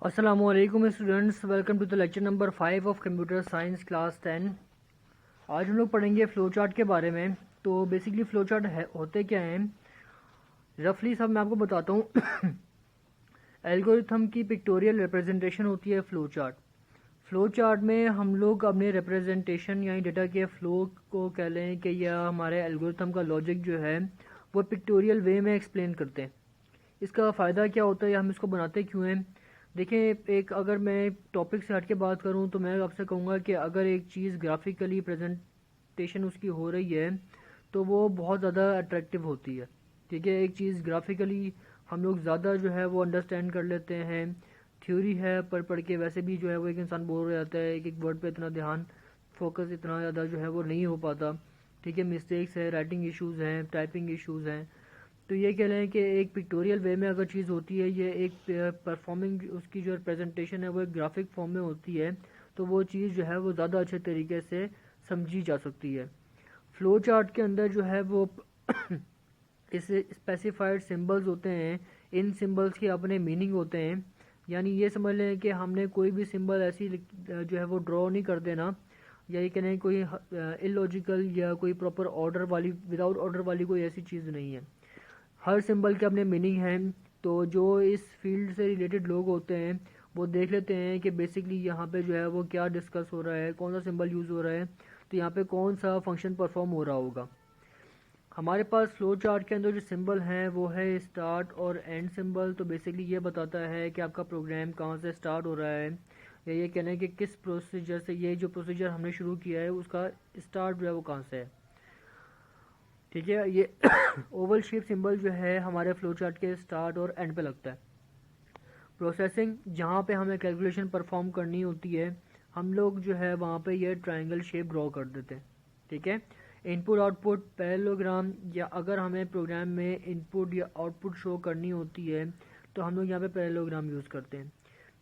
अस्सलामुअलैकुम students, welcome to the lecture number 5 of computer science class 10। आज हम लोग पढ़ेंगे फ़्लो चार्ट के बारे में। तो बेसिकली फ़्लो चार्ट होते क्या हैं, रफली सब मैं आपको बताता हूँ। एल्गोरिथम की पिक्टोरियल रिप्रेजेंटेशन होती है फ़्लो चार्ट। फ़्लो चार्ट में हम लोग अपने रिप्रेजेंटेशन यानी डेटा के फ़्लो को कह लें कि या हमारे एल्गोरिथम का लॉजिक जो है वो पिक्टोरियल वे में एक्सप्लेन करते हैं। इसका फ़ायदा क्या होता है या हम इसको बनाते क्यों हैं। देखें, एक अगर मैं टॉपिक से हट के बात करूं तो मैं आपसे कहूँगा कि अगर एक चीज़ ग्राफिकली प्रेजेंटेशन उसकी हो रही है तो वो बहुत ज़्यादा अट्रैक्टिव होती है। ठीक है, एक चीज़ ग्राफिकली हम लोग ज़्यादा जो है वो अंडरस्टैंड कर लेते हैं। थ्योरी है पढ़ के वैसे भी जो है वो एक इंसान बोर हो जाता है, एक एक वर्ड पे इतना ध्यान फोकस इतना ज़्यादा जो है वो नहीं हो पाता। ठीक है, मिस्टेक्स है, राइटिंग इश्यूज़ हैं, टाइपिंग इश्यूज़ हैं। तो ये कह लें कि एक पिक्टोरियल वे में अगर चीज़ होती है, ये एक परफॉर्मिंग उसकी जो प्रेजेंटेशन है वो एक ग्राफिक फॉर्म में होती है, तो वो चीज़ जो है वो ज़्यादा अच्छे तरीके से समझी जा सकती है। फ्लो चार्ट के अंदर जो है वो इसे स्पेसिफाइड सिंबल्स होते हैं। इन सिंबल्स के अपने मीनिंग होते हैं। यानी ये समझ लें कि हमने कोई भी सिंबल ऐसी जो है वो ड्रॉ नहीं कर देना, या ये कहना कोई इलॉजिकल या कोई प्रॉपर ऑर्डर वाली, विदाउट ऑर्डर वाली कोई ऐसी चीज़ नहीं है। हर सिंबल के अपने मीनिंग हैं। तो जो इस फील्ड से रिलेटेड लोग होते हैं वो देख लेते हैं कि बेसिकली यहाँ पे जो है वो क्या डिस्कस हो रहा है, कौन सा सिंबल यूज़ हो रहा है, तो यहाँ पे कौन सा फंक्शन परफॉर्म हो रहा होगा। हमारे पास फ्लो चार्ट के अंदर जो सिंबल हैं वो है स्टार्ट और एंड सिंबल। तो बेसिकली ये बताता है कि आपका प्रोग्राम कहाँ से स्टार्ट हो रहा है, या ये कहना है कि किस प्रोसीजर से, ये जो प्रोसीजर हमने शुरू किया है उसका स्टार्ट जो है वो कहाँ से है। ठीक है, ये ओवल शेप सिंबल जो है हमारे फ्लो चार्ट के स्टार्ट और एंड पे लगता है। प्रोसेसिंग, जहाँ पे हमें कैलकुलेशन परफॉर्म करनी होती है, हम लोग जो है वहाँ पे ये ट्रायंगल शेप ड्रॉ कर देते हैं। ठीक है, इनपुट आउटपुट पैरेललोग्राम, या अगर हमें प्रोग्राम में इनपुट या आउटपुट शो करनी होती है तो हम लोग यहाँ पे पैरेललोग्राम यूज़ करते हैं।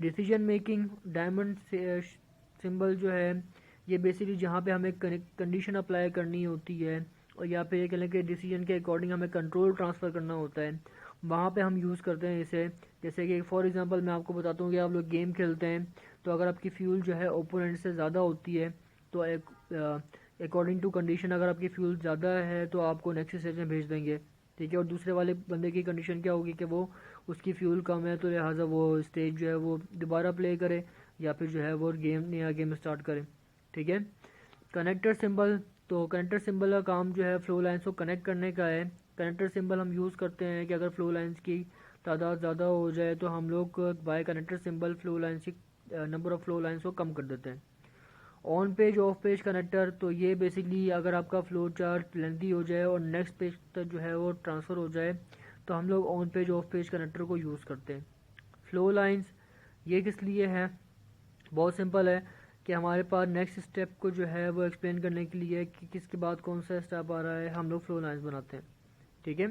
डिसीजन मेकिंग, डायमंड सिंबल जो है ये बेसिकली जहाँ पे हमें कंडीशन अप्लाई करनी होती है, और यहाँ पे ये कह लें कि डिसीजन के अकॉर्डिंग हमें कंट्रोल ट्रांसफ़र करना होता है, वहाँ पे हम यूज़ करते हैं इसे। जैसे कि फॉर एग्जांपल मैं आपको बताता हूँ कि आप लोग गेम खेलते हैं, तो अगर आपकी फ्यूल जो है ओपोनेंट से ज़्यादा होती है तो अकॉर्डिंग टू कंडीशन अगर आपकी फ्यूल ज़्यादा है तो आपको नेक्स्ट स्टेज में भेज देंगे। ठीक है, और दूसरे वाले बंदे की कंडीशन क्या होगी कि वो उसकी फ्यूल कम है, तो लिहाजा वो स्टेज जो है वो दोबारा प्ले करे या फिर जो है वो नया गेम स्टार्ट करे। ठीक है, कनेक्टर सिंबल, तो कनेक्टर सिंबल का काम जो है फ्लो लाइन्स को कनेक्ट करने का है। कनेक्टर सिंबल हम यूज़ करते हैं कि अगर फ्लो लाइन्स की तादाद ज़्यादा हो जाए तो हम लोग by connector symbol flow lines की नंबर ऑफ़ फ्लो लाइन्स को कम कर देते हैं। On page off page connector, तो ये बेसिकली अगर आपका फ्लो चार्ट लेंथी हो जाए और नेक्स्ट पेज तक जो है वो ट्रांसफ़र हो जाए तो हम लोग on page off page connector को यूज़ करते हैं। फ्लो लाइन्स ये किस लिए है, बहुत सिंपल है कि हमारे पास नेक्स्ट स्टेप को जो है वो एक्सप्लेन करने के लिए कि किसके बाद कौन सा स्टेप आ रहा है, हम लोग फ्लो लाइन्स बनाते हैं। ठीक है,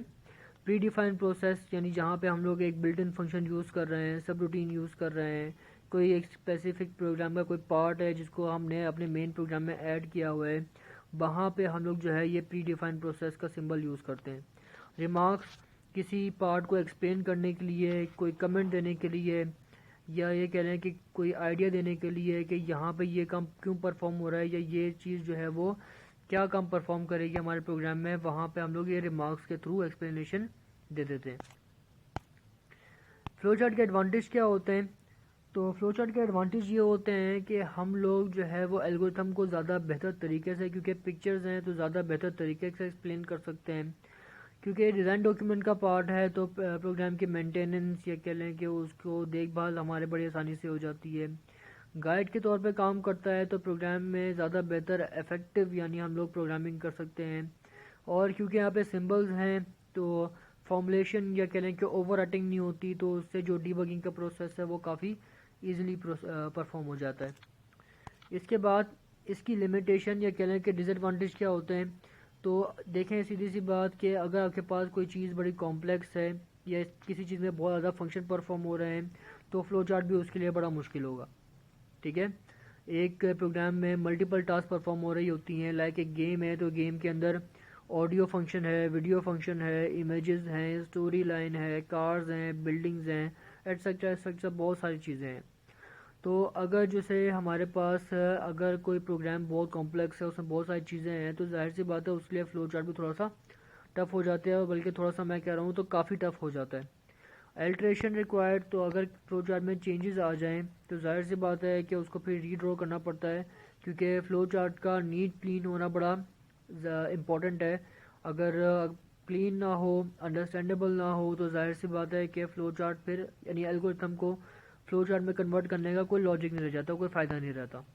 प्री डिफाइंड प्रोसेस, यानी जहाँ पे हम लोग एक बिल्ट इन फंक्शन यूज़ कर रहे हैं, सब रूटीन यूज़ कर रहे हैं, कोई एक स्पेसिफिक प्रोग्राम का कोई पार्ट है जिसको हमने अपने मेन प्रोग्राम में ऐड किया हुआ है, वहाँ पे हम लोग जो है ये प्री डिफाइंड प्रोसेस का सिंबल यूज़ करते हैं। रिमार्क्स, किसी पार्ट को एक्सप्लेन करने के लिए, कोई कमेंट देने के लिए, या ये कह रहे हैं कि कोई आइडिया देने के लिए कि यहाँ पे ये काम क्यों परफॉर्म हो रहा है, या ये चीज़ जो है वो क्या काम परफॉर्म करेगी हमारे प्रोग्राम में, वहाँ पे हम लोग ये रिमार्क्स के थ्रू एक्सप्लेनेशन दे देते हैं। फ्लो चार्ट के एडवांटेज क्या होते हैं, तो फ्लो चार्ट के एडवांटेज ये होते हैं कि हम लोग जो है वो एल्गोरिथम को ज़्यादा बेहतर तरीके से, क्योंकि पिक्चर्स हैं तो ज़्यादा बेहतर तरीके से एक्सप्लेन कर सकते हैं। क्योंकि डिज़ाइन डॉक्यूमेंट का पार्ट है तो प्रोग्राम की मेंटेनेंस या कह लें कि उसको देखभाल हमारे बड़ी आसानी से हो जाती है। गाइड के तौर पे काम करता है तो प्रोग्राम में ज़्यादा बेहतर इफेक्टिव यानी हम लोग प्रोग्रामिंग कर सकते हैं। और क्योंकि यहाँ पे सिंबल्स हैं तो फॉर्मुलेशन या कह लें कि ओवर राइटिंग नहीं होती, तो उससे जो डीबगिंग का प्रोसेस है वो काफ़ी ईजिली परफॉर्म हो जाता है। इसके बाद इसकी लिमिटेशन या कह लें कि डिसएडवांटेज क्या होते हैं, तो देखें सीधी सी बात कि अगर आपके पास कोई चीज़ बड़ी कॉम्प्लेक्स है या किसी चीज़ में बहुत ज़्यादा फंक्शन परफॉर्म हो रहे हैं तो फ्लो चार्ट भी उसके लिए बड़ा मुश्किल होगा। ठीक है, एक प्रोग्राम में मल्टीपल टास्क परफॉर्म हो रही होती हैं, लाइक एक गेम है तो गेम के अंदर ऑडियो फंक्शन है, वीडियो फंक्शन है, इमेजेस हैं, स्टोरी लाइन है, कार्स हैं, बिल्डिंग्स हैं, एटसेट्रा बहुत सारी चीज़ें हैं। तो अगर जैसे हमारे पास अगर कोई प्रोग्राम बहुत कॉम्प्लेक्स है, उसमें बहुत सारी चीज़ें हैं, तो जाहिर सी बात है उसके लिए फ़्लो चार्ट भी थोड़ा सा टफ़ हो जाते हैं, बल्कि थोड़ा सा मैं कह रहा हूँ तो काफ़ी टफ़ हो जाता है। अल्ट्रेशन रिक्वायर्ड, तो अगर फ्लो चार्ट में चेंजेस आ जाएं तो जाहिर सी बात है कि उसको फिर रीड्रॉ करना पड़ता है, क्योंकि फ़्लो चार्ट का नीट क्लीन होना बड़ा इम्पॉर्टेंट है। अगर क्लीन ना हो, अंडरस्टैंडेबल ना हो, तो जाहिर सी बात है कि फ़्लो चार्ट फिर यानी एल्गोरिथम को फ़्लो चार्ट में कन्वर्ट करने का कोई लॉजिक नहीं रह जाता, कोई फ़ायदा नहीं रहता।